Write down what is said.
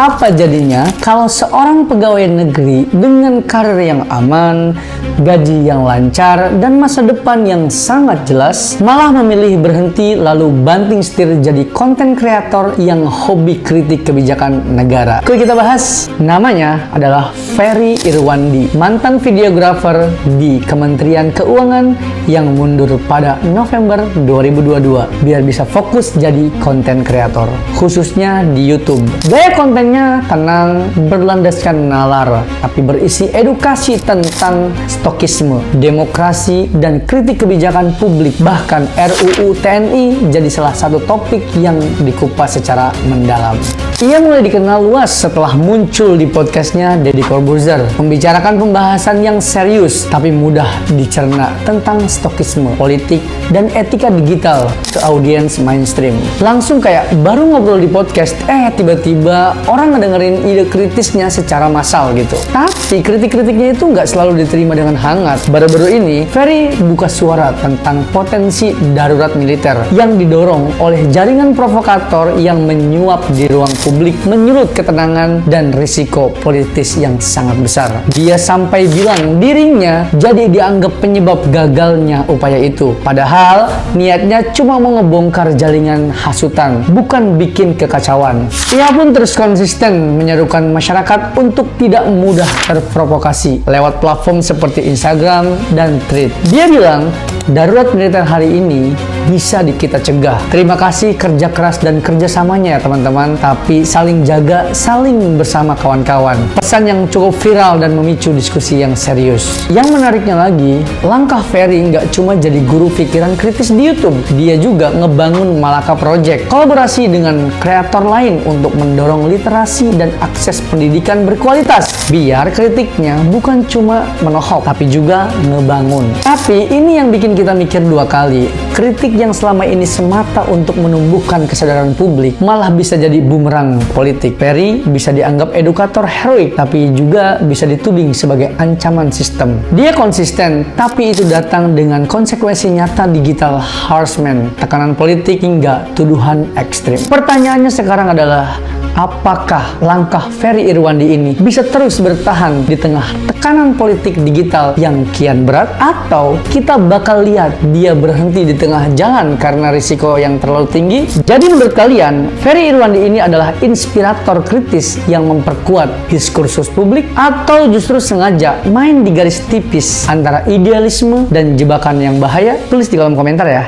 Apa jadinya kalau seorang pegawai negeri dengan karir yang aman, gaji yang lancar, dan masa depan yang sangat jelas malah memilih berhenti lalu banting setir jadi konten kreator yang hobi kritik kebijakan negara? Kali kita bahas, namanya adalah Ferry Irwandi, mantan videografer di Kementerian Keuangan yang mundur pada November 2022 biar bisa fokus jadi konten kreator, khususnya di YouTube. Gaya kontennya tenang, berlandaskan nalar, tapi berisi edukasi tentang stokisme, demokrasi, dan kritik kebijakan publik. Bahkan RUU TNI jadi salah satu topik yang dikupas secara mendalam. Ia mulai dikenal luas setelah muncul di podcastnya Deddy Corbuzier, membicarakan pembahasan yang serius tapi mudah dicerna tentang stokisme, politik, dan etika digital ke audiens mainstream. Langsung kayak baru ngobrol di podcast, tiba-tiba orang ngedengerin ide kritisnya secara massal gitu. Tapi kritik-kritiknya itu nggak selalu diterima dengan hangat. Baru-baru ini, Ferry buka suara tentang potensi darurat militer yang didorong oleh jaringan provokator yang menyuap di ruang publik, menyulut ketenangan dan risiko politis yang sangat besar. Dia sampai bilang dirinya jadi dianggap penyebab gagalnya upaya itu. Padahal niatnya cuma mau ngebongkar jaringan hasutan, bukan bikin kekacauan. Ia pun terus konsisten menyerukan masyarakat untuk tidak mudah terprovokasi lewat platform seperti Instagram dan Threads. Dia bilang, darurat militer hari ini bisa kita cegah. Terima kasih kerja keras dan kerjasamanya ya teman-teman, tapi saling jaga, saling bersama kawan-kawan. Pesan yang cukup viral dan memicu diskusi yang serius. Yang menariknya lagi, langkah Ferry nggak cuma jadi guru pikiran kritis di YouTube, dia juga ngebangun Malaka Project, kolaborasi dengan kreator lain untuk mendorong literasi dan akses pendidikan berkualitas. Biar kritiknya bukan cuma menohok, tapi juga ngebangun. Tapi ini yang bikin kita mikir dua kali. Kritik yang selama ini semata untuk menumbuhkan kesadaran publik malah bisa jadi bumerang politik. Ferry bisa dianggap edukator heroik, tapi juga bisa dituding sebagai ancaman sistem. Dia konsisten, tapi itu datang dengan konsekuensi nyata digital harassment, tekanan politik, hingga tuduhan ekstrim. Pertanyaannya sekarang adalah, apakah langkah Ferry Irwandi ini bisa terus bertahan di tengah tekanan politik digital yang kian berat? Atau kita bakal lihat dia berhenti di tengah jalan karena risiko yang terlalu tinggi? Jadi menurut kalian, Ferry Irwandi ini adalah inspirator kritis yang memperkuat diskursus publik, atau justru sengaja main di garis tipis antara idealisme dan jebakan yang bahaya? Tulis di kolom komentar ya.